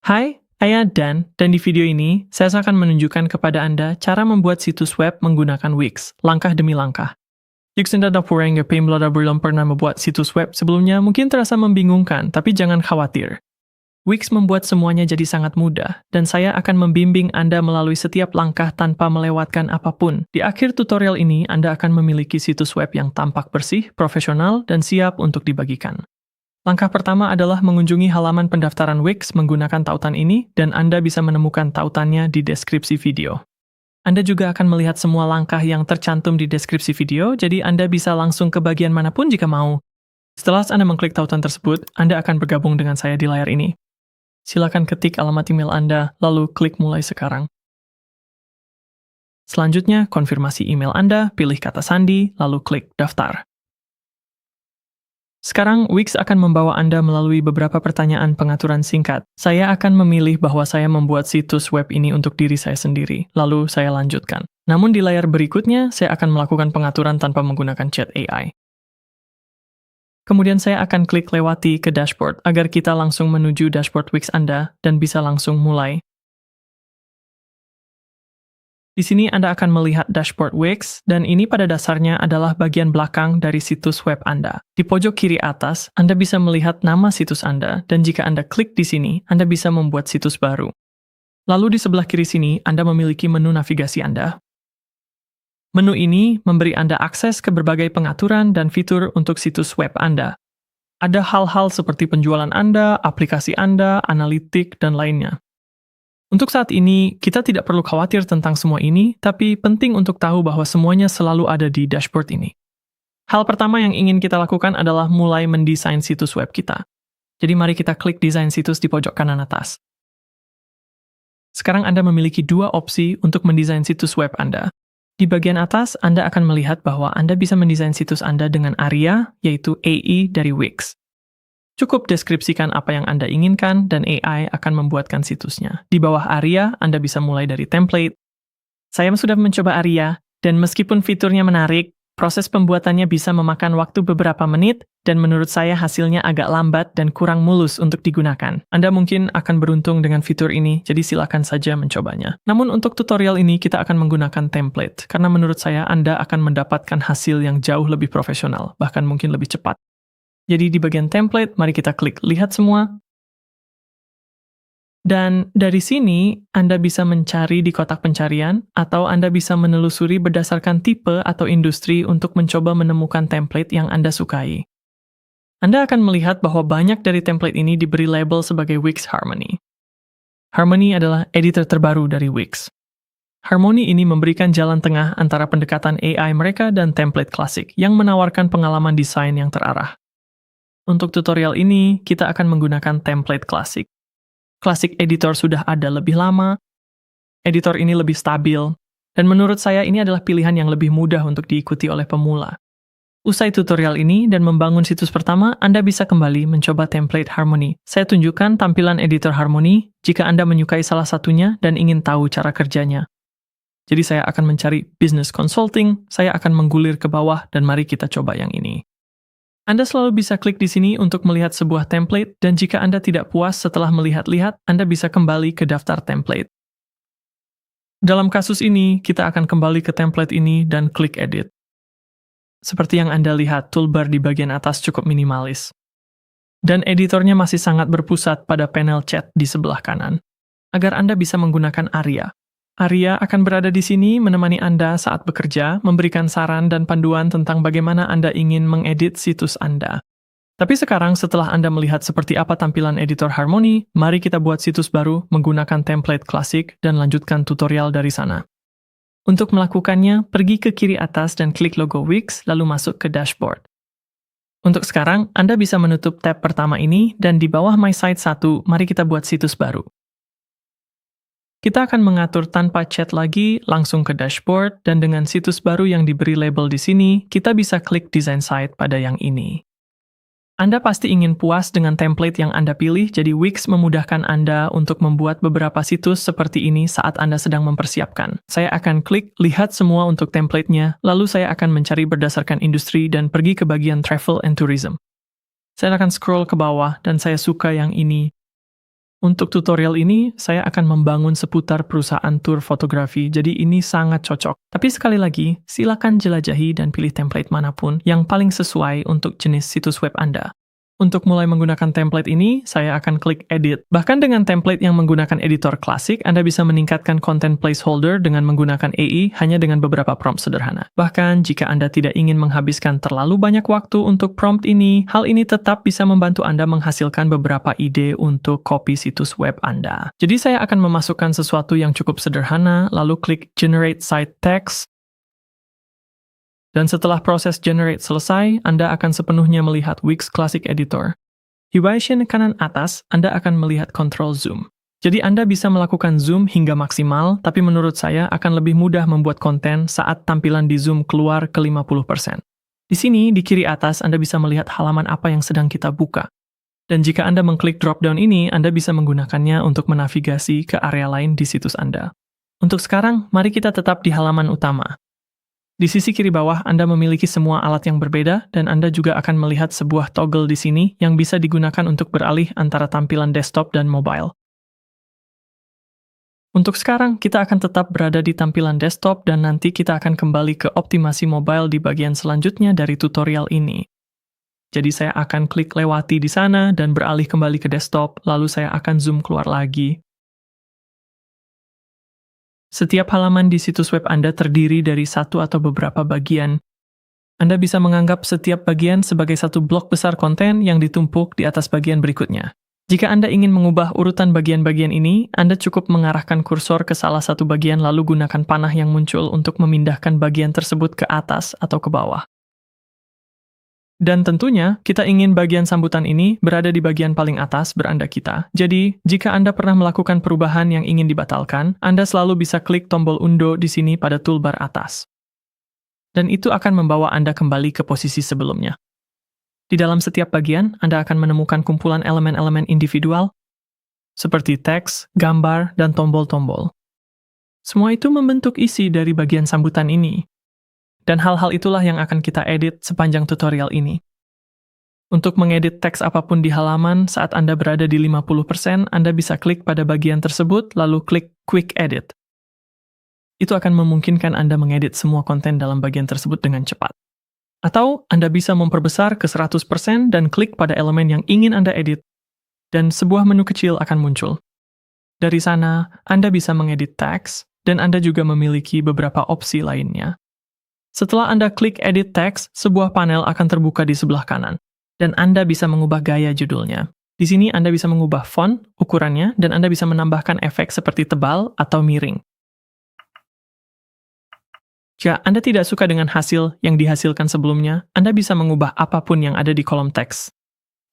Hai, saya Dan di video ini saya akan menunjukkan kepada Anda cara membuat situs web menggunakan Wix, langkah demi langkah. Jika Anda belum pernah membuat situs web sebelumnya, mungkin terasa membingungkan, tapi jangan khawatir. Wix membuat semuanya jadi sangat mudah, dan saya akan membimbing Anda melalui setiap langkah tanpa melewatkan apapun. Di akhir tutorial ini, Anda akan memiliki situs web yang tampak bersih, profesional, dan siap untuk dibagikan. Langkah pertama adalah mengunjungi halaman pendaftaran Wix menggunakan tautan ini, dan Anda bisa menemukan tautannya di deskripsi video. Anda juga akan melihat semua langkah yang tercantum di deskripsi video, jadi Anda bisa langsung ke bagian manapun jika mau. Setelah Anda mengklik tautan tersebut, Anda akan bergabung dengan saya di layar ini. Silakan ketik alamat email Anda, lalu klik mulai sekarang. Selanjutnya, konfirmasi email Anda, pilih kata sandi, lalu klik daftar. Sekarang, Wix akan membawa Anda melalui beberapa pertanyaan pengaturan singkat. Saya akan memilih bahwa saya membuat situs web ini untuk diri saya sendiri, lalu saya lanjutkan. Namun di layar berikutnya, saya akan melakukan pengaturan tanpa menggunakan chat AI. Kemudian saya akan klik lewati ke dashboard, agar kita langsung menuju dashboard Wix Anda, dan bisa langsung mulai. Di sini Anda akan melihat dashboard Wix, dan ini pada dasarnya adalah bagian belakang dari situs web Anda. Di pojok kiri atas, Anda bisa melihat nama situs Anda, dan jika Anda klik di sini, Anda bisa membuat situs baru. Lalu di sebelah kiri sini, Anda memiliki menu navigasi Anda. Menu ini memberi Anda akses ke berbagai pengaturan dan fitur untuk situs web Anda. Ada hal-hal seperti penjualan Anda, aplikasi Anda, analitik, dan lainnya. Untuk saat ini, kita tidak perlu khawatir tentang semua ini, tapi penting untuk tahu bahwa semuanya selalu ada di dashboard ini. Hal pertama yang ingin kita lakukan adalah mulai mendesain situs web kita. Jadi mari kita klik desain situs di pojok kanan atas. Sekarang Anda memiliki dua opsi untuk mendesain situs web Anda. Di bagian atas, Anda akan melihat bahwa Anda bisa mendesain situs Anda dengan ARIA, yaitu AI dari Wix. Cukup deskripsikan apa yang Anda inginkan, dan AI akan membuatkan situsnya. Di bawah ARIA, Anda bisa mulai dari template. Saya sudah mencoba ARIA, dan meskipun fiturnya menarik, proses pembuatannya bisa memakan waktu beberapa menit, dan menurut saya hasilnya agak lambat dan kurang mulus untuk digunakan. Anda mungkin akan beruntung dengan fitur ini, jadi silakan saja mencobanya. Namun untuk tutorial ini kita akan menggunakan template, karena menurut saya Anda akan mendapatkan hasil yang jauh lebih profesional, bahkan mungkin lebih cepat. Jadi di bagian template, mari kita klik lihat semua. Dan dari sini, Anda bisa mencari di kotak pencarian, atau Anda bisa menelusuri berdasarkan tipe atau industri untuk mencoba menemukan template yang Anda sukai. Anda akan melihat bahwa banyak dari template ini diberi label sebagai Wix Harmony. Harmony adalah editor terbaru dari Wix. Harmony ini memberikan jalan tengah antara pendekatan AI mereka dan template klasik yang menawarkan pengalaman desain yang terarah. Untuk tutorial ini, kita akan menggunakan template klasik. Classic Editor sudah ada lebih lama, editor ini lebih stabil, dan menurut saya ini adalah pilihan yang lebih mudah untuk diikuti oleh pemula. Usai tutorial ini dan membangun situs pertama, Anda bisa kembali mencoba template Harmony. Saya tunjukkan tampilan editor Harmony jika Anda menyukai salah satunya dan ingin tahu cara kerjanya. Jadi saya akan mencari Business Consulting, saya akan menggulir ke bawah, dan mari kita coba yang ini. Anda selalu bisa klik di sini untuk melihat sebuah template, dan jika Anda tidak puas setelah melihat-lihat, Anda bisa kembali ke daftar template. Dalam kasus ini, kita akan kembali ke template ini dan klik edit. Seperti yang Anda lihat, toolbar di bagian atas cukup minimalis. Dan editornya masih sangat berpusat pada panel chat di sebelah kanan, agar Anda bisa menggunakan ARIA. ARIA akan berada di sini menemani Anda saat bekerja, memberikan saran dan panduan tentang bagaimana Anda ingin mengedit situs Anda. Tapi sekarang setelah Anda melihat seperti apa tampilan editor Harmony, mari kita buat situs baru menggunakan template klasik dan lanjutkan tutorial dari sana. Untuk melakukannya, pergi ke kiri atas dan klik logo Wix, lalu masuk ke dashboard. Untuk sekarang, Anda bisa menutup tab pertama ini, dan di bawah My Site 1, mari kita buat situs baru. Kita akan mengatur tanpa chat lagi, langsung ke dashboard, dan dengan situs baru yang diberi label di sini, kita bisa klik design site pada yang ini. Anda pasti ingin puas dengan template yang Anda pilih, jadi Wix memudahkan Anda untuk membuat beberapa situs seperti ini saat Anda sedang mempersiapkan. Saya akan klik lihat semua untuk template-nya, lalu saya akan mencari berdasarkan industri dan pergi ke bagian travel and tourism. Saya akan scroll ke bawah, dan saya suka yang ini. Untuk tutorial ini, saya akan membangun seputar perusahaan tur fotografi, jadi ini sangat cocok. Tapi sekali lagi, silakan jelajahi dan pilih template manapun yang paling sesuai untuk jenis situs web Anda. Untuk mulai menggunakan template ini, saya akan klik Edit. Bahkan dengan template yang menggunakan editor klasik, Anda bisa meningkatkan konten placeholder dengan menggunakan AI hanya dengan beberapa prompt sederhana. Bahkan jika Anda tidak ingin menghabiskan terlalu banyak waktu untuk prompt ini, hal ini tetap bisa membantu Anda menghasilkan beberapa ide untuk copy situs web Anda. Jadi saya akan memasukkan sesuatu yang cukup sederhana, lalu klik Generate Site Text. Dan setelah proses generate selesai, Anda akan sepenuhnya melihat Wix Classic Editor. Di Gaussian kanan atas, Anda akan melihat Control Zoom. Jadi Anda bisa melakukan zoom hingga maksimal, tapi menurut saya akan lebih mudah membuat konten saat tampilan di zoom keluar ke 50%. Di sini, di kiri atas, Anda bisa melihat halaman apa yang sedang kita buka. Dan jika Anda mengklik drop-down ini, Anda bisa menggunakannya untuk menavigasi ke area lain di situs Anda. Untuk sekarang, mari kita tetap di halaman utama. Di sisi kiri bawah, Anda memiliki semua alat yang berbeda, dan Anda juga akan melihat sebuah toggle di sini yang bisa digunakan untuk beralih antara tampilan desktop dan mobile. Untuk sekarang, kita akan tetap berada di tampilan desktop dan nanti kita akan kembali ke optimasi mobile di bagian selanjutnya dari tutorial ini. Jadi saya akan klik lewati di sana dan beralih kembali ke desktop, lalu saya akan zoom keluar lagi. Setiap halaman di situs web Anda terdiri dari satu atau beberapa bagian. Anda bisa menganggap setiap bagian sebagai satu blok besar konten yang ditumpuk di atas bagian berikutnya. Jika Anda ingin mengubah urutan bagian-bagian ini, Anda cukup mengarahkan kursor ke salah satu bagian lalu gunakan panah yang muncul untuk memindahkan bagian tersebut ke atas atau ke bawah. Dan tentunya, kita ingin bagian sambutan ini berada di bagian paling atas beranda kita. Jadi, jika Anda pernah melakukan perubahan yang ingin dibatalkan, Anda selalu bisa klik tombol undo di sini pada toolbar atas. Dan itu akan membawa Anda kembali ke posisi sebelumnya. Di dalam setiap bagian, Anda akan menemukan kumpulan elemen-elemen individual, seperti teks, gambar, dan tombol-tombol. Semua itu membentuk isi dari bagian sambutan ini. Dan hal-hal itulah yang akan kita edit sepanjang tutorial ini. Untuk mengedit teks apapun di halaman, saat Anda berada di 50%, Anda bisa klik pada bagian tersebut, lalu klik Quick Edit. Itu akan memungkinkan Anda mengedit semua konten dalam bagian tersebut dengan cepat. Atau Anda bisa memperbesar ke 100% dan klik pada elemen yang ingin Anda edit, dan sebuah menu kecil akan muncul. Dari sana, Anda bisa mengedit teks, dan Anda juga memiliki beberapa opsi lainnya. Setelah Anda klik Edit Text, sebuah panel akan terbuka di sebelah kanan, dan Anda bisa mengubah gaya judulnya. Di sini Anda bisa mengubah font, ukurannya, dan Anda bisa menambahkan efek seperti tebal atau miring. Jika Anda tidak suka dengan hasil yang dihasilkan sebelumnya, Anda bisa mengubah apapun yang ada di kolom teks.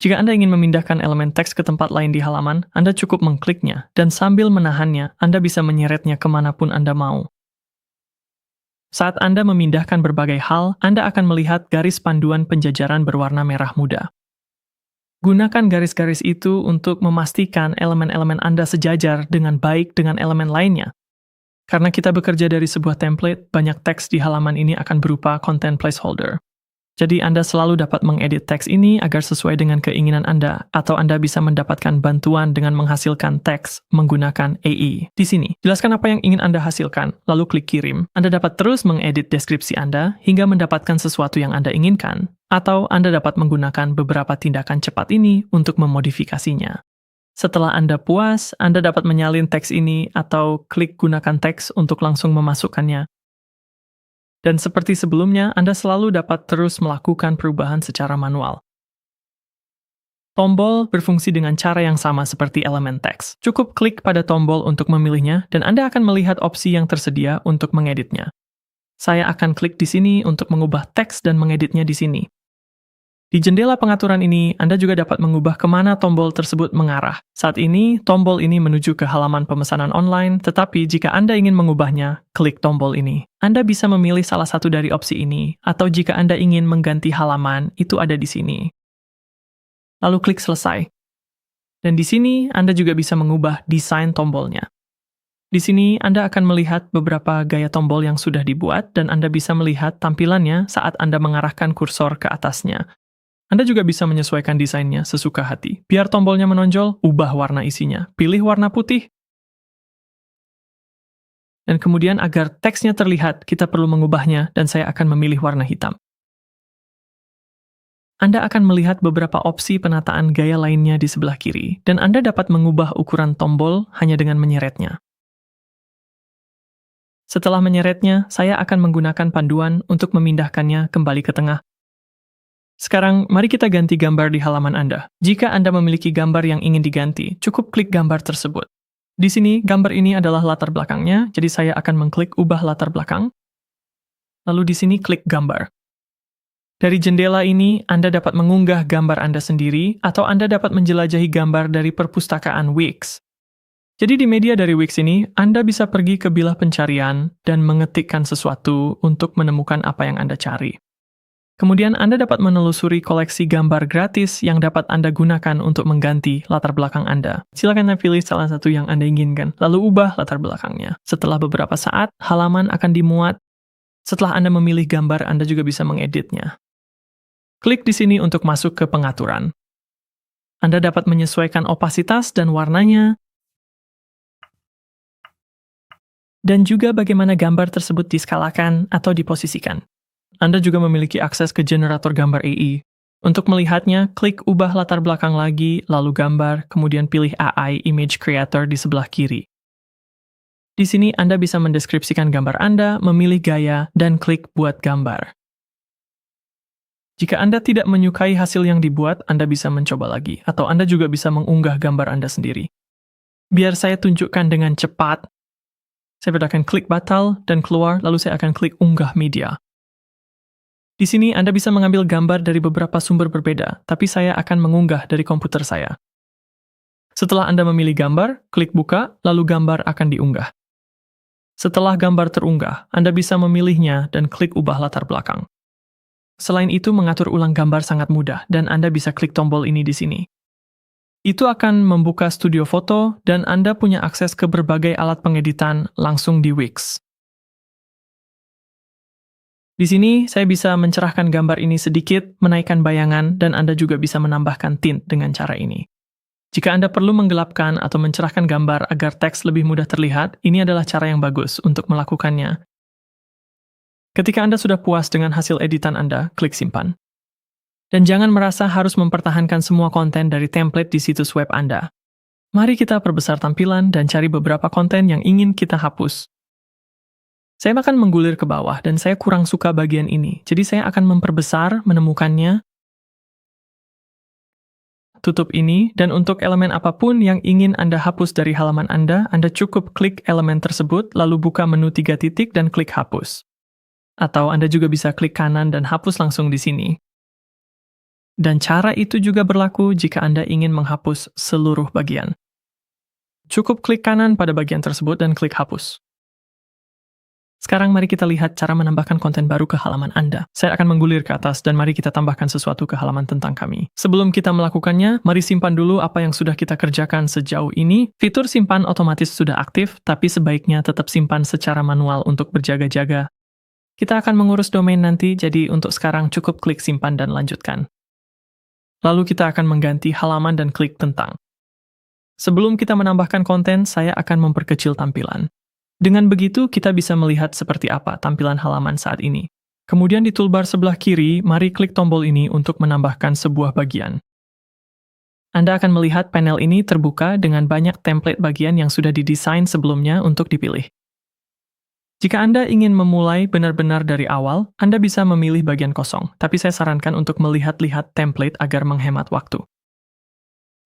Jika Anda ingin memindahkan elemen teks ke tempat lain di halaman, Anda cukup mengkliknya, dan sambil menahannya, Anda bisa menyeretnya kemanapun Anda mau. Saat Anda memindahkan berbagai hal, Anda akan melihat garis panduan penjajaran berwarna merah muda. Gunakan garis-garis itu untuk memastikan elemen-elemen Anda sejajar dengan baik dengan elemen lainnya. Karena kita bekerja dari sebuah template, banyak teks di halaman ini akan berupa content placeholder. Jadi Anda selalu dapat mengedit teks ini agar sesuai dengan keinginan Anda, atau Anda bisa mendapatkan bantuan dengan menghasilkan teks menggunakan AI. Di sini, jelaskan apa yang ingin Anda hasilkan, lalu klik kirim. Anda dapat terus mengedit deskripsi Anda hingga mendapatkan sesuatu yang Anda inginkan, atau Anda dapat menggunakan beberapa tindakan cepat ini untuk memodifikasinya. Setelah Anda puas, Anda dapat menyalin teks ini atau klik gunakan teks untuk langsung memasukkannya. Dan seperti sebelumnya, Anda selalu dapat terus melakukan perubahan secara manual. Tombol berfungsi dengan cara yang sama seperti elemen teks. Cukup klik pada tombol untuk memilihnya, dan Anda akan melihat opsi yang tersedia untuk mengeditnya. Saya akan klik di sini untuk mengubah teks dan mengeditnya di sini. Di jendela pengaturan ini, Anda juga dapat mengubah kemana tombol tersebut mengarah. Saat ini, tombol ini menuju ke halaman pemesanan online, tetapi jika Anda ingin mengubahnya, klik tombol ini. Anda bisa memilih salah satu dari opsi ini, atau jika Anda ingin mengganti halaman, itu ada di sini. Lalu klik selesai. Dan di sini, Anda juga bisa mengubah desain tombolnya. Di sini, Anda akan melihat beberapa gaya tombol yang sudah dibuat, dan Anda bisa melihat tampilannya saat Anda mengarahkan kursor ke atasnya. Anda juga bisa menyesuaikan desainnya sesuka hati. Biar tombolnya menonjol, ubah warna isinya. Pilih warna putih. Dan kemudian agar teksnya terlihat, kita perlu mengubahnya dan saya akan memilih warna hitam. Anda akan melihat beberapa opsi penataan gaya lainnya di sebelah kiri, dan Anda dapat mengubah ukuran tombol hanya dengan menyeretnya. Setelah menyeretnya, saya akan menggunakan panduan untuk memindahkannya kembali ke tengah. Sekarang, mari kita ganti gambar di halaman Anda. Jika Anda memiliki gambar yang ingin diganti, cukup klik gambar tersebut. Di sini, gambar ini adalah latar belakangnya, jadi saya akan mengklik ubah latar belakang. Lalu di sini klik gambar. Dari jendela ini, Anda dapat mengunggah gambar Anda sendiri, atau Anda dapat menjelajahi gambar dari perpustakaan Wix. Jadi di media dari Wix ini, Anda bisa pergi ke bilah pencarian dan mengetikkan sesuatu untuk menemukan apa yang Anda cari. Kemudian Anda dapat menelusuri koleksi gambar gratis yang dapat Anda gunakan untuk mengganti latar belakang Anda. Silakan pilih salah satu yang Anda inginkan, lalu ubah latar belakangnya. Setelah beberapa saat, halaman akan dimuat. Setelah Anda memilih gambar, Anda juga bisa mengeditnya. Klik di sini untuk masuk ke pengaturan. Anda dapat menyesuaikan opasitas dan warnanya, dan juga bagaimana gambar tersebut diskalakan atau diposisikan. Anda juga memiliki akses ke generator gambar AI. Untuk melihatnya, klik ubah latar belakang lagi, lalu gambar, kemudian pilih AI Image Creator di sebelah kiri. Di sini Anda bisa mendeskripsikan gambar Anda, memilih gaya, dan klik buat gambar. Jika Anda tidak menyukai hasil yang dibuat, Anda bisa mencoba lagi, atau Anda juga bisa mengunggah gambar Anda sendiri. Biar saya tunjukkan dengan cepat, saya akan klik batal dan keluar, lalu saya akan klik unggah media. Di sini Anda bisa mengambil gambar dari beberapa sumber berbeda, tapi saya akan mengunggah dari komputer saya. Setelah Anda memilih gambar, klik buka, lalu gambar akan diunggah. Setelah gambar terunggah, Anda bisa memilihnya dan klik ubah latar belakang. Selain itu, mengatur ulang gambar sangat mudah, dan Anda bisa klik tombol ini di sini. Itu akan membuka studio foto, dan Anda punya akses ke berbagai alat pengeditan langsung di Wix. Di sini, saya bisa mencerahkan gambar ini sedikit, menaikkan bayangan, dan Anda juga bisa menambahkan tint dengan cara ini. Jika Anda perlu menggelapkan atau mencerahkan gambar agar teks lebih mudah terlihat, ini adalah cara yang bagus untuk melakukannya. Ketika Anda sudah puas dengan hasil editan Anda, klik simpan. Dan jangan merasa harus mempertahankan semua konten dari template di situs web Anda. Mari kita perbesar tampilan dan cari beberapa konten yang ingin kita hapus. Saya akan menggulir ke bawah dan saya kurang suka bagian ini, jadi saya akan memperbesar, menemukannya, tutup ini, dan untuk elemen apapun yang ingin Anda hapus dari halaman Anda cukup klik elemen tersebut, lalu buka menu 3 titik dan klik hapus. Atau Anda juga bisa klik kanan dan hapus langsung di sini. Dan cara itu juga berlaku jika Anda ingin menghapus seluruh bagian. Cukup klik kanan pada bagian tersebut dan klik hapus. Sekarang mari kita lihat cara menambahkan konten baru ke halaman Anda. Saya akan menggulir ke atas dan mari kita tambahkan sesuatu ke halaman tentang kami. Sebelum kita melakukannya, mari simpan dulu apa yang sudah kita kerjakan sejauh ini. Fitur simpan otomatis sudah aktif, tapi sebaiknya tetap simpan secara manual untuk berjaga-jaga. Kita akan mengurus domain nanti, jadi untuk sekarang cukup klik simpan dan lanjutkan. Lalu kita akan mengganti halaman dan klik tentang. Sebelum kita menambahkan konten, saya akan memperkecil tampilan. Dengan begitu, kita bisa melihat seperti apa tampilan halaman saat ini. Kemudian di toolbar sebelah kiri, mari klik tombol ini untuk menambahkan sebuah bagian. Anda akan melihat panel ini terbuka dengan banyak template bagian yang sudah didesain sebelumnya untuk dipilih. Jika Anda ingin memulai benar-benar dari awal, Anda bisa memilih bagian kosong, tapi saya sarankan untuk melihat-lihat template agar menghemat waktu.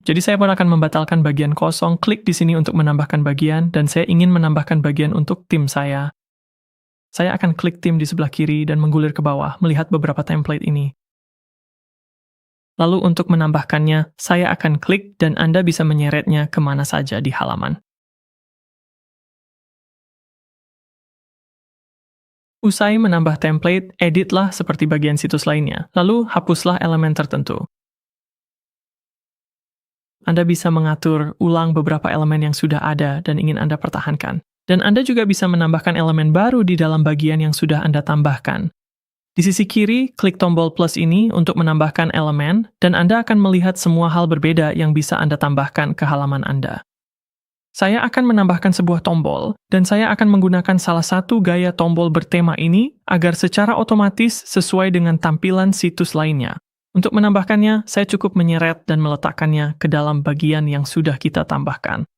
Jadi saya pun akan membatalkan bagian kosong, klik di sini untuk menambahkan bagian, dan saya ingin menambahkan bagian untuk tim saya. Saya akan klik tim di sebelah kiri dan menggulir ke bawah, melihat beberapa template ini. Lalu untuk menambahkannya, saya akan klik dan Anda bisa menyeretnya kemana saja di halaman. Usai menambah template, editlah seperti bagian situs lainnya, lalu hapuslah elemen tertentu. Anda bisa mengatur ulang beberapa elemen yang sudah ada dan ingin Anda pertahankan. Dan Anda juga bisa menambahkan elemen baru di dalam bagian yang sudah Anda tambahkan. Di sisi kiri, klik tombol plus ini untuk menambahkan elemen, dan Anda akan melihat semua hal berbeda yang bisa Anda tambahkan ke halaman Anda. Saya akan menambahkan sebuah tombol, dan saya akan menggunakan salah satu gaya tombol bertema ini agar secara otomatis sesuai dengan tampilan situs lainnya. Untuk menambahkannya, saya cukup menyeret dan meletakkannya ke dalam bagian yang sudah kita tambahkan.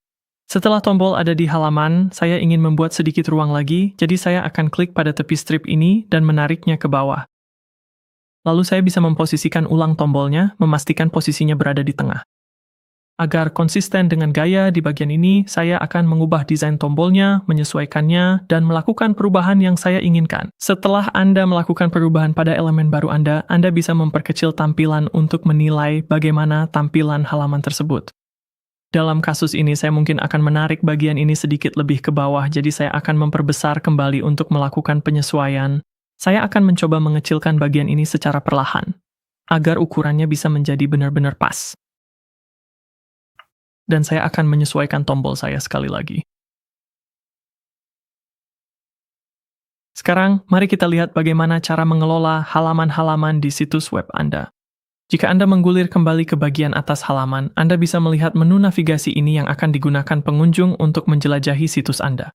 Setelah tombol ada di halaman, saya ingin membuat sedikit ruang lagi, jadi saya akan klik pada tepi strip ini dan menariknya ke bawah. Lalu saya bisa memposisikan ulang tombolnya, memastikan posisinya berada di tengah. Agar konsisten dengan gaya di bagian ini, saya akan mengubah desain tombolnya, menyesuaikannya, dan melakukan perubahan yang saya inginkan. Setelah Anda melakukan perubahan pada elemen baru Anda bisa memperkecil tampilan untuk menilai bagaimana tampilan halaman tersebut. Dalam kasus ini, saya mungkin akan menarik bagian ini sedikit lebih ke bawah, jadi saya akan memperbesar kembali untuk melakukan penyesuaian. Saya akan mencoba mengecilkan bagian ini secara perlahan, agar ukurannya bisa menjadi benar-benar pas. Dan saya akan menyesuaikan tombol saya sekali lagi. Sekarang, mari kita lihat bagaimana cara mengelola halaman-halaman di situs web Anda. Jika Anda menggulir kembali ke bagian atas halaman, Anda bisa melihat menu navigasi ini yang akan digunakan pengunjung untuk menjelajahi situs Anda.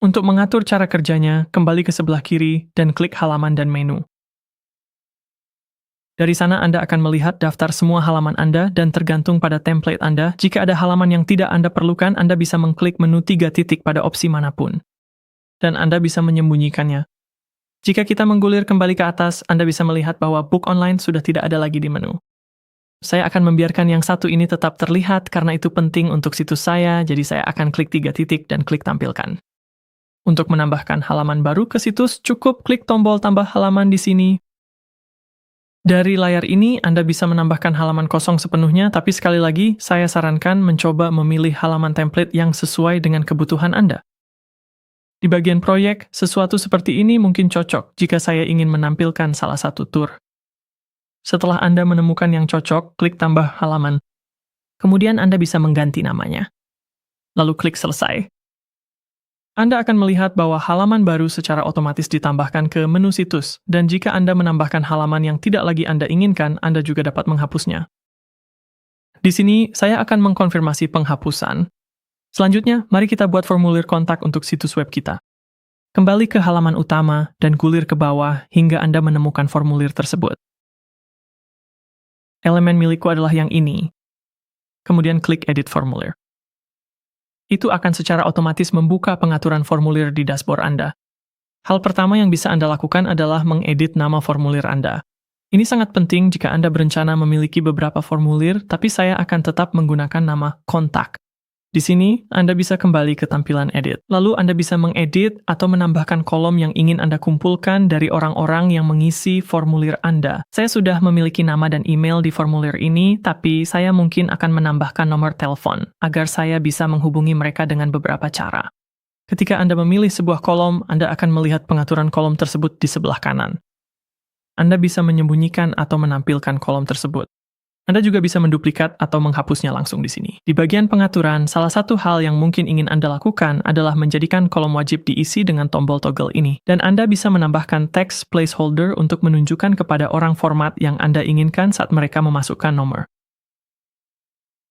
Untuk mengatur cara kerjanya, kembali ke sebelah kiri dan klik halaman dan menu. Dari sana Anda akan melihat daftar semua halaman Anda dan tergantung pada template Anda, jika ada halaman yang tidak Anda perlukan, Anda bisa mengklik menu 3 titik pada opsi manapun. Dan Anda bisa menyembunyikannya. Jika kita menggulir kembali ke atas, Anda bisa melihat bahwa book online sudah tidak ada lagi di menu. Saya akan membiarkan yang satu ini tetap terlihat karena itu penting untuk situs saya, jadi saya akan klik 3 titik dan klik tampilkan. Untuk menambahkan halaman baru ke situs, cukup klik tombol tambah halaman di sini. Dari layar ini, Anda bisa menambahkan halaman kosong sepenuhnya, tapi sekali lagi, saya sarankan mencoba memilih halaman template yang sesuai dengan kebutuhan Anda. Di bagian proyek, sesuatu seperti ini mungkin cocok jika saya ingin menampilkan salah satu tour. Setelah Anda menemukan yang cocok, klik tambah halaman. Kemudian Anda bisa mengganti namanya. Lalu klik selesai. Anda akan melihat bahwa halaman baru secara otomatis ditambahkan ke menu situs, dan jika Anda menambahkan halaman yang tidak lagi Anda inginkan, Anda juga dapat menghapusnya. Di sini, saya akan mengkonfirmasi penghapusan. Selanjutnya, mari kita buat formulir kontak untuk situs web kita. Kembali ke halaman utama dan gulir ke bawah hingga Anda menemukan formulir tersebut. Elemen milikku adalah yang ini. Kemudian klik Edit Formulir. Itu akan secara otomatis membuka pengaturan formulir di dashboard Anda. Hal pertama yang bisa Anda lakukan adalah mengedit nama formulir Anda. Ini sangat penting jika Anda berencana memiliki beberapa formulir, tapi saya akan tetap menggunakan nama kontak. Di sini, Anda bisa kembali ke tampilan edit. Lalu Anda bisa mengedit atau menambahkan kolom yang ingin Anda kumpulkan dari orang-orang yang mengisi formulir Anda. Saya sudah memiliki nama dan email di formulir ini, tapi saya mungkin akan menambahkan nomor telepon, agar saya bisa menghubungi mereka dengan beberapa cara. Ketika Anda memilih sebuah kolom, Anda akan melihat pengaturan kolom tersebut di sebelah kanan. Anda bisa menyembunyikan atau menampilkan kolom tersebut. Anda juga bisa menduplikat atau menghapusnya langsung di sini. Di bagian pengaturan, salah satu hal yang mungkin ingin Anda lakukan adalah menjadikan kolom wajib diisi dengan tombol toggle ini. Dan Anda bisa menambahkan text placeholder untuk menunjukkan kepada orang format yang Anda inginkan saat mereka memasukkan nomor.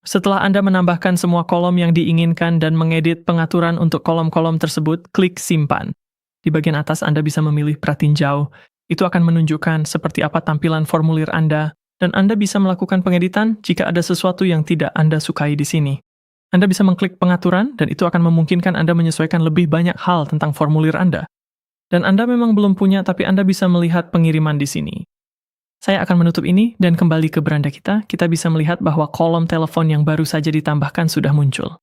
Setelah Anda menambahkan semua kolom yang diinginkan dan mengedit pengaturan untuk kolom-kolom tersebut, klik Simpan. Di bagian atas Anda bisa memilih pratinjau. Itu akan menunjukkan seperti apa tampilan formulir Anda, dan Anda bisa melakukan pengeditan jika ada sesuatu yang tidak Anda sukai di sini. Anda bisa mengklik pengaturan, dan itu akan memungkinkan Anda menyesuaikan lebih banyak hal tentang formulir Anda. Dan Anda memang belum punya, tapi Anda bisa melihat pengiriman di sini. Saya akan menutup ini, dan kembali ke beranda kita bisa melihat bahwa kolom telepon yang baru saja ditambahkan sudah muncul.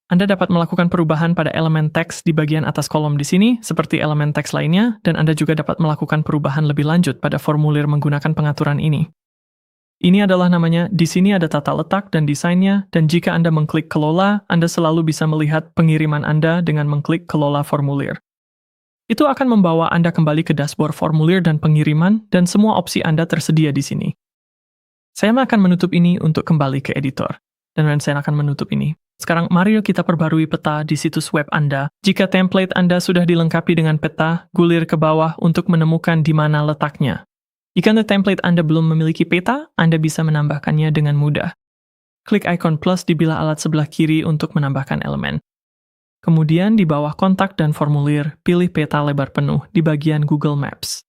Anda dapat melakukan perubahan pada elemen teks di bagian atas kolom di sini, seperti elemen teks lainnya, dan Anda juga dapat melakukan perubahan lebih lanjut pada formulir menggunakan pengaturan ini. Ini adalah namanya, di sini ada tata letak dan desainnya, dan jika Anda mengklik kelola, Anda selalu bisa melihat pengiriman Anda dengan mengklik kelola formulir. Itu akan membawa Anda kembali ke dashboard formulir dan pengiriman, dan semua opsi Anda tersedia di sini. Saya akan menutup ini untuk kembali ke editor, dan saya akan menutup ini. Sekarang mari kita perbarui peta di situs web Anda. Jika template Anda sudah dilengkapi dengan peta, gulir ke bawah untuk menemukan di mana letaknya. Jika template Anda belum memiliki peta, Anda bisa menambahkannya dengan mudah. Klik ikon plus di bilah alat sebelah kiri untuk menambahkan elemen. Kemudian di bawah kontak dan formulir, pilih peta lebar penuh di bagian Google Maps.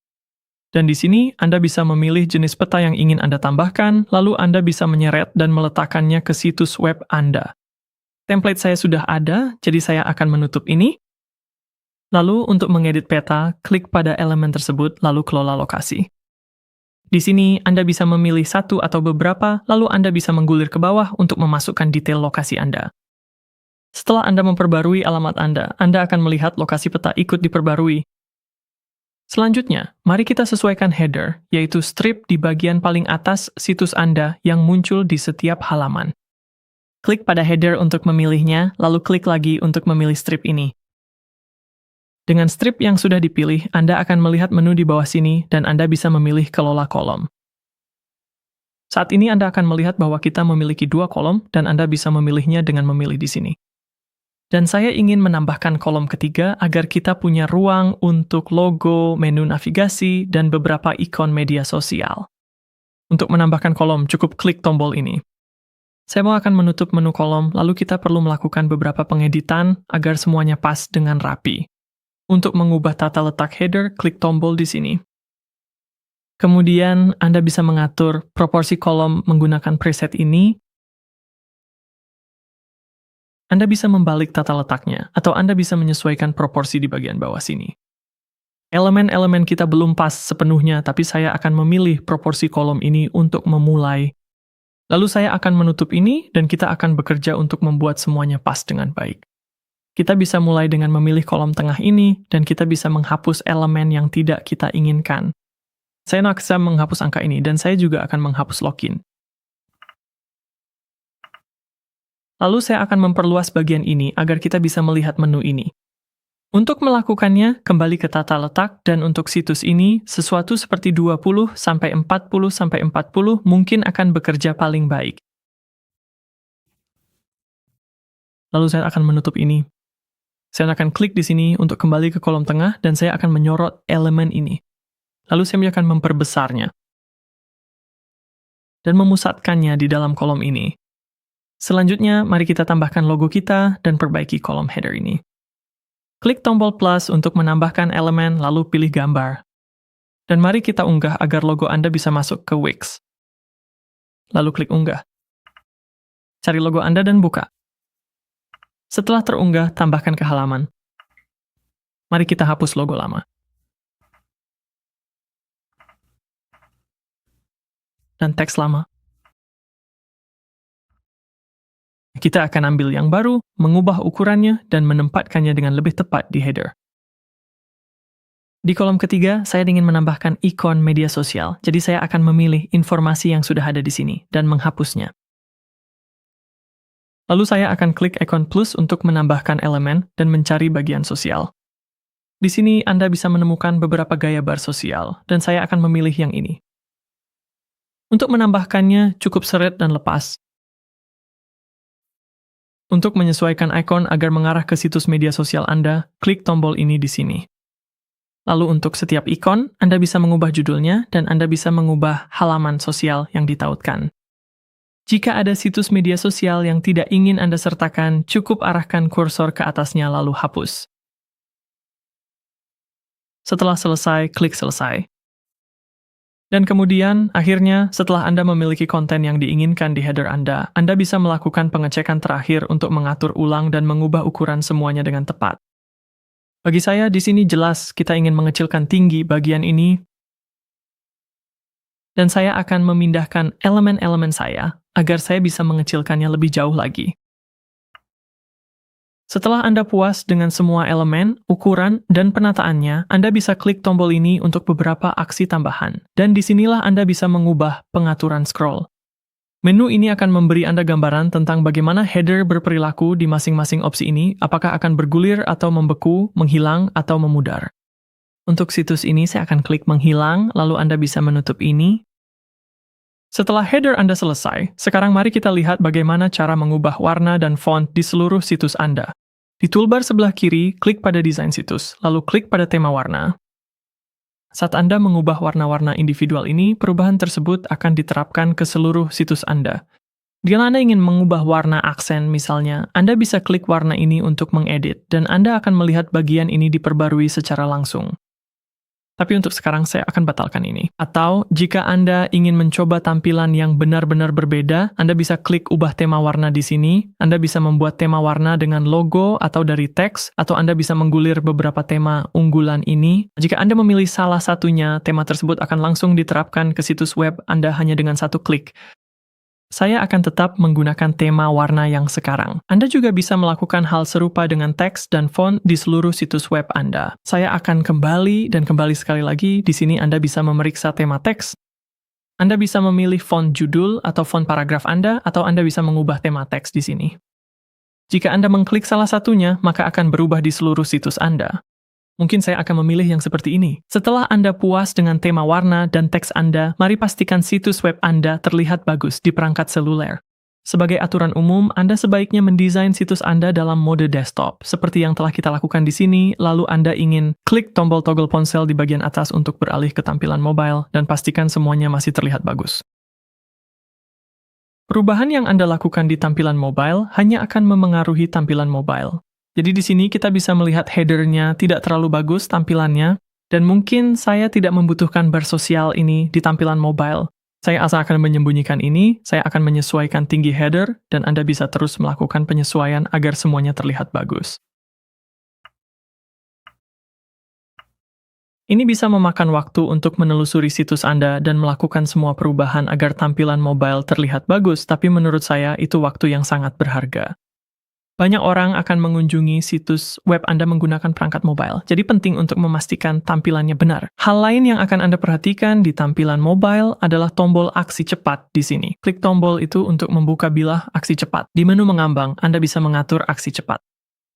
Dan di sini, Anda bisa memilih jenis peta yang ingin Anda tambahkan, lalu Anda bisa menyeret dan meletakkannya ke situs web Anda. Template saya sudah ada, jadi saya akan menutup ini. Lalu, untuk mengedit peta, klik pada elemen tersebut, lalu kelola lokasi. Di sini, Anda bisa memilih satu atau beberapa, lalu Anda bisa menggulir ke bawah untuk memasukkan detail lokasi Anda. Setelah Anda memperbarui alamat Anda akan melihat lokasi peta ikut diperbarui. Selanjutnya, mari kita sesuaikan header, yaitu strip di bagian paling atas situs Anda yang muncul di setiap halaman. Klik pada header untuk memilihnya, lalu klik lagi untuk memilih strip ini. Dengan strip yang sudah dipilih, Anda akan melihat menu di bawah sini dan Anda bisa memilih kelola kolom. Saat ini Anda akan melihat bahwa kita memiliki 2 kolom dan Anda bisa memilihnya dengan memilih di sini. Dan saya ingin menambahkan kolom ketiga agar kita punya ruang untuk logo, menu navigasi, dan beberapa ikon media sosial. Untuk menambahkan kolom, cukup klik tombol ini. Saya akan menutup menu kolom, lalu kita perlu melakukan beberapa pengeditan agar semuanya pas dengan rapi. Untuk mengubah tata letak header, klik tombol di sini. Kemudian, Anda bisa mengatur proporsi kolom menggunakan preset ini. Anda bisa membalik tata letaknya, atau Anda bisa menyesuaikan proporsi di bagian bawah sini. Elemen-elemen kita belum pas sepenuhnya, tapi saya akan memilih proporsi kolom ini untuk memulai. Lalu saya akan menutup ini, dan kita akan bekerja untuk membuat semuanya pas dengan baik. Kita bisa mulai dengan memilih kolom tengah ini, dan kita bisa menghapus elemen yang tidak kita inginkan. Saya akan menghapus angka ini, dan saya juga akan menghapus login. Lalu saya akan memperluas bagian ini agar kita bisa melihat menu ini. Untuk melakukannya, kembali ke tata letak, dan untuk situs ini, sesuatu seperti 20-40-40 mungkin akan bekerja paling baik. Lalu saya akan menutup ini. Saya akan klik di sini untuk kembali ke kolom tengah, dan saya akan menyorot elemen ini. Lalu saya akan memperbesarnya dan memusatkannya di dalam kolom ini. Selanjutnya, mari kita tambahkan logo kita dan perbaiki kolom header ini. Klik tombol plus untuk menambahkan elemen, lalu pilih gambar. Dan mari kita unggah agar logo Anda bisa masuk ke Wix. Lalu klik unggah. Cari logo Anda dan buka. Setelah terunggah, tambahkan ke halaman. Mari kita hapus logo lama. Dan teks lama. Kita akan ambil yang baru, mengubah ukurannya, dan menempatkannya dengan lebih tepat di header. Di kolom ketiga, saya ingin menambahkan ikon media sosial, jadi saya akan memilih informasi yang sudah ada di sini, dan menghapusnya. Lalu saya akan klik ikon plus untuk menambahkan elemen dan mencari bagian sosial. Di sini Anda bisa menemukan beberapa gaya bar sosial, dan saya akan memilih yang ini. Untuk menambahkannya, cukup seret dan lepas. Untuk menyesuaikan ikon agar mengarah ke situs media sosial Anda, klik tombol ini di sini. Lalu untuk setiap ikon, Anda bisa mengubah judulnya dan Anda bisa mengubah halaman sosial yang ditautkan. Jika ada situs media sosial yang tidak ingin Anda sertakan, cukup arahkan kursor ke atasnya lalu hapus. Setelah selesai, klik selesai. Dan kemudian, akhirnya, setelah Anda memiliki konten yang diinginkan di header Anda bisa melakukan pengecekan terakhir untuk mengatur ulang dan mengubah ukuran semuanya dengan tepat. Bagi saya, di sini jelas kita ingin mengecilkan tinggi bagian ini, dan saya akan memindahkan elemen-elemen saya agar saya bisa mengecilkannya lebih jauh lagi. Setelah Anda puas dengan semua elemen, ukuran, dan penataannya, Anda bisa klik tombol ini untuk beberapa aksi tambahan, dan disinilah Anda bisa mengubah pengaturan scroll. Menu ini akan memberi Anda gambaran tentang bagaimana header berperilaku di masing-masing opsi ini, apakah akan bergulir atau membeku, menghilang, atau memudar. Untuk situs ini, saya akan klik menghilang, lalu Anda bisa menutup ini. Setelah header Anda selesai, sekarang mari kita lihat bagaimana cara mengubah warna dan font di seluruh situs Anda. Di toolbar sebelah kiri, klik pada desain situs, lalu klik pada tema warna. Saat Anda mengubah warna-warna individual ini, perubahan tersebut akan diterapkan ke seluruh situs Anda. Jika Anda ingin mengubah warna aksen misalnya, Anda bisa klik warna ini untuk mengedit, dan Anda akan melihat bagian ini diperbarui secara langsung. Tapi untuk sekarang saya akan batalkan ini. Atau, jika Anda ingin mencoba tampilan yang benar-benar berbeda, Anda bisa klik ubah tema warna di sini. Anda bisa membuat tema warna dengan logo atau dari teks, atau Anda bisa menggulir beberapa tema unggulan ini. Jika Anda memilih salah satunya, tema tersebut akan langsung diterapkan ke situs web Anda hanya dengan satu klik. Saya akan tetap menggunakan tema warna yang sekarang. Anda juga bisa melakukan hal serupa dengan teks dan font di seluruh situs web Anda. Saya akan kembali sekali lagi, di sini Anda bisa memeriksa tema teks. Anda bisa memilih font judul atau font paragraf Anda, atau Anda bisa mengubah tema teks di sini. Jika Anda mengklik salah satunya, maka akan berubah di seluruh situs Anda. Mungkin saya akan memilih yang seperti ini. Setelah Anda puas dengan tema warna dan teks Anda, mari pastikan situs web Anda terlihat bagus di perangkat seluler. Sebagai aturan umum, Anda sebaiknya mendesain situs Anda dalam mode desktop, seperti yang telah kita lakukan di sini, lalu Anda ingin klik tombol toggle ponsel di bagian atas untuk beralih ke tampilan mobile, dan pastikan semuanya masih terlihat bagus. Perubahan yang Anda lakukan di tampilan mobile hanya akan memengaruhi tampilan mobile. Jadi di sini kita bisa melihat header-nya tidak terlalu bagus tampilannya, dan mungkin saya tidak membutuhkan bar sosial ini di tampilan mobile. Saya akan menyembunyikan ini, saya akan menyesuaikan tinggi header, dan Anda bisa terus melakukan penyesuaian agar semuanya terlihat bagus. Ini bisa memakan waktu untuk menelusuri situs Anda dan melakukan semua perubahan agar tampilan mobile terlihat bagus, tapi menurut saya itu waktu yang sangat berharga. Banyak orang akan mengunjungi situs web Anda menggunakan perangkat mobile, jadi penting untuk memastikan tampilannya benar. Hal lain yang akan Anda perhatikan di tampilan mobile adalah tombol aksi cepat di sini. Klik tombol itu untuk membuka bilah aksi cepat. Di menu mengambang, Anda bisa mengatur aksi cepat.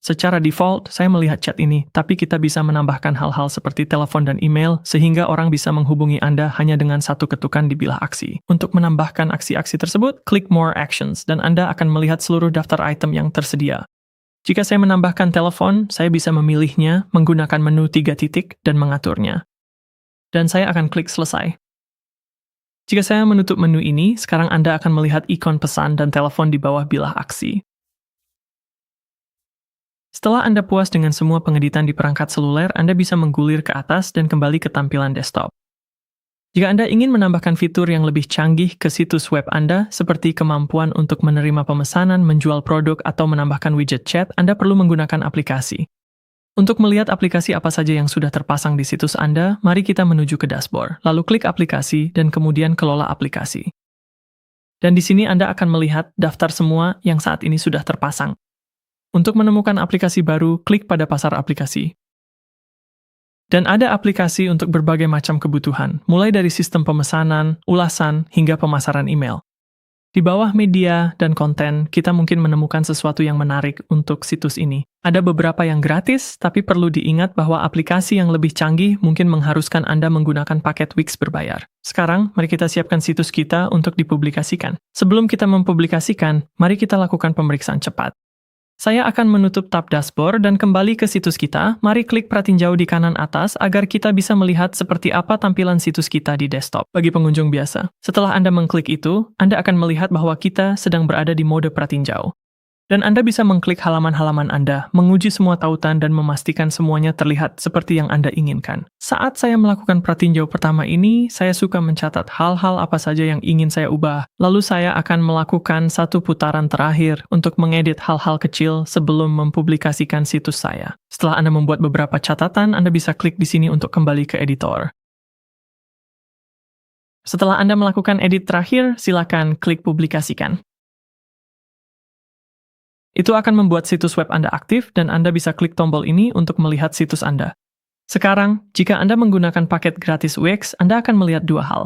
Secara default, saya melihat chat ini, tapi kita bisa menambahkan hal-hal seperti telepon dan email, sehingga orang bisa menghubungi Anda hanya dengan satu ketukan di bilah aksi. Untuk menambahkan aksi-aksi tersebut, klik More Actions, dan Anda akan melihat seluruh daftar item yang tersedia. Jika saya menambahkan telepon, saya bisa memilihnya menggunakan menu 3 titik dan mengaturnya. Dan saya akan klik Selesai. Jika saya menutup menu ini, sekarang Anda akan melihat ikon pesan dan telepon di bawah bilah aksi. Setelah Anda puas dengan semua pengeditan di perangkat seluler, Anda bisa menggulir ke atas dan kembali ke tampilan desktop. Jika Anda ingin menambahkan fitur yang lebih canggih ke situs web Anda, seperti kemampuan untuk menerima pemesanan, menjual produk, atau menambahkan widget chat, Anda perlu menggunakan aplikasi. Untuk melihat aplikasi apa saja yang sudah terpasang di situs Anda, mari kita menuju ke dashboard, lalu klik aplikasi, dan kemudian kelola aplikasi. Dan di sini Anda akan melihat daftar semua yang saat ini sudah terpasang. Untuk menemukan aplikasi baru, klik pada pasar aplikasi. Dan ada aplikasi untuk berbagai macam kebutuhan, mulai dari sistem pemesanan, ulasan, hingga pemasaran email. Di bawah media dan konten, kita mungkin menemukan sesuatu yang menarik untuk situs ini. Ada beberapa yang gratis, tapi perlu diingat bahwa aplikasi yang lebih canggih mungkin mengharuskan Anda menggunakan paket Wix berbayar. Sekarang, mari kita siapkan situs kita untuk dipublikasikan. Sebelum kita mempublikasikan, mari kita lakukan pemeriksaan cepat. Saya akan menutup tab dashboard dan kembali ke situs kita. Mari klik pratinjau di kanan atas agar kita bisa melihat seperti apa tampilan situs kita di desktop bagi pengunjung biasa. Setelah Anda mengklik itu, Anda akan melihat bahwa kita sedang berada di mode pratinjau. Dan Anda bisa mengklik halaman-halaman Anda, menguji semua tautan dan memastikan semuanya terlihat seperti yang Anda inginkan. Saat saya melakukan pratinjau pertama ini, saya suka mencatat hal-hal apa saja yang ingin saya ubah. Lalu saya akan melakukan satu putaran terakhir untuk mengedit hal-hal kecil sebelum mempublikasikan situs saya. Setelah Anda membuat beberapa catatan, Anda bisa klik di sini untuk kembali ke editor. Setelah Anda melakukan edit terakhir, silakan klik publikasikan. Itu akan membuat situs web Anda aktif dan Anda bisa klik tombol ini untuk melihat situs Anda. Sekarang, jika Anda menggunakan paket gratis Wix, Anda akan melihat dua hal.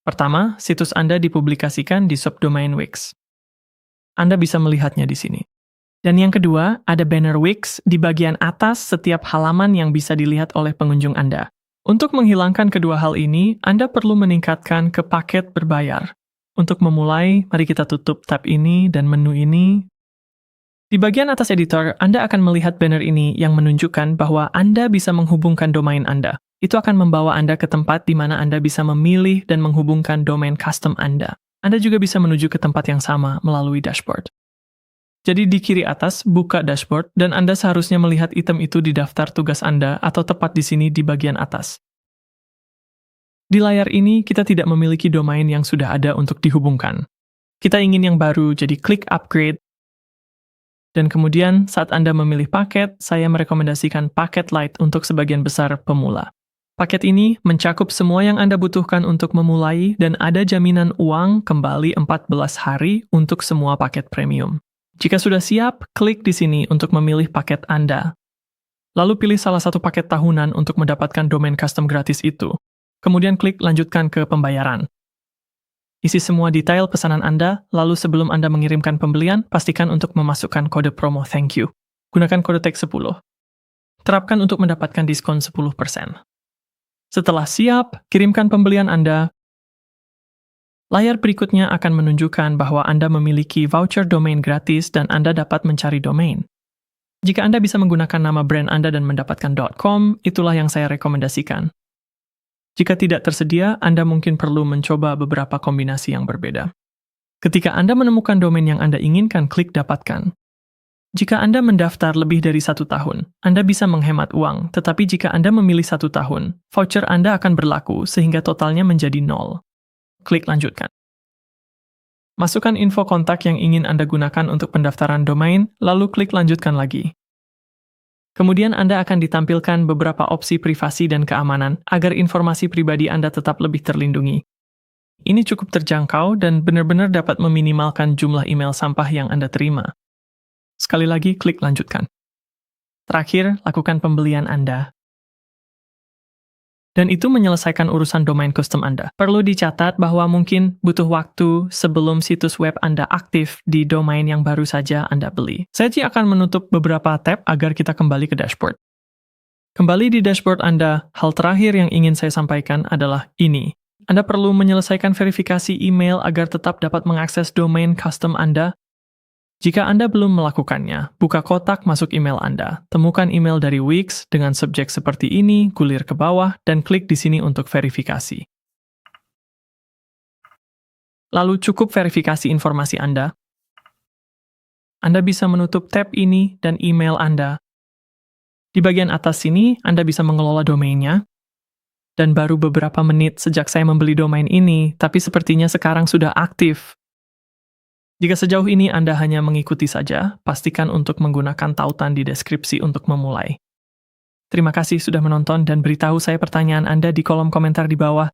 Pertama, situs Anda dipublikasikan di subdomain Wix. Anda bisa melihatnya di sini. Dan yang kedua, ada banner Wix di bagian atas setiap halaman yang bisa dilihat oleh pengunjung Anda. Untuk menghilangkan kedua hal ini, Anda perlu meningkatkan ke paket berbayar. Untuk memulai, mari kita tutup tab ini dan menu ini. Di bagian atas editor, Anda akan melihat banner ini yang menunjukkan bahwa Anda bisa menghubungkan domain Anda. Itu akan membawa Anda ke tempat di mana Anda bisa memilih dan menghubungkan domain custom Anda. Anda juga bisa menuju ke tempat yang sama melalui dashboard. Jadi di kiri atas, buka dashboard, dan Anda seharusnya melihat item itu di daftar tugas Anda atau tepat di sini di bagian atas. Di layar ini, kita tidak memiliki domain yang sudah ada untuk dihubungkan. Kita ingin yang baru, jadi klik upgrade. Dan kemudian, saat Anda memilih paket, saya merekomendasikan paket Lite untuk sebagian besar pemula. Paket ini mencakup semua yang Anda butuhkan untuk memulai dan ada jaminan uang kembali 14 hari untuk semua paket premium. Jika sudah siap, klik di sini untuk memilih paket Anda. Lalu pilih salah satu paket tahunan untuk mendapatkan domain custom gratis itu. Kemudian klik lanjutkan ke pembayaran. Isi semua detail pesanan Anda, lalu sebelum Anda mengirimkan pembelian, pastikan untuk memasukkan kode promo thank you. Gunakan kode tag 10. Terapkan untuk mendapatkan diskon 10%. Setelah siap, kirimkan pembelian Anda. Layar berikutnya akan menunjukkan bahwa Anda memiliki voucher domain gratis dan Anda dapat mencari domain. Jika Anda bisa menggunakan nama brand Anda dan mendapatkan .com, itulah yang saya rekomendasikan. Jika tidak tersedia, Anda mungkin perlu mencoba beberapa kombinasi yang berbeda. Ketika Anda menemukan domain yang Anda inginkan, klik dapatkan. Jika Anda mendaftar lebih dari 1 tahun, Anda bisa menghemat uang, tetapi jika Anda memilih 1 tahun, voucher Anda akan berlaku sehingga totalnya menjadi 0. Klik lanjutkan. Masukkan info kontak yang ingin Anda gunakan untuk pendaftaran domain, lalu klik lanjutkan lagi. Kemudian Anda akan ditampilkan beberapa opsi privasi dan keamanan agar informasi pribadi Anda tetap lebih terlindungi. Ini cukup terjangkau dan benar-benar dapat meminimalkan jumlah email sampah yang Anda terima. Sekali lagi, klik lanjutkan. Terakhir, lakukan pembelian Anda. Dan itu menyelesaikan urusan domain custom Anda. Perlu dicatat bahwa mungkin butuh waktu sebelum situs web Anda aktif di domain yang baru saja Anda beli. Saya akan menutup beberapa tab agar kita kembali ke dashboard. Kembali di dashboard Anda, hal terakhir yang ingin saya sampaikan adalah ini. Anda perlu menyelesaikan verifikasi email agar tetap dapat mengakses domain custom Anda. Jika Anda belum melakukannya, buka kotak masuk email Anda. Temukan email dari Wix dengan subjek seperti ini, gulir ke bawah, dan klik di sini untuk verifikasi. Lalu cukup verifikasi informasi Anda. Anda bisa menutup tab ini dan email Anda. Di bagian atas sini, Anda bisa mengelola domainnya. Dan baru beberapa menit sejak saya membeli domain ini, tapi sepertinya sekarang sudah aktif. Jika sejauh ini Anda hanya mengikuti saja, pastikan untuk menggunakan tautan di deskripsi untuk memulai. Terima kasih sudah menonton dan beritahu saya pertanyaan Anda di kolom komentar di bawah.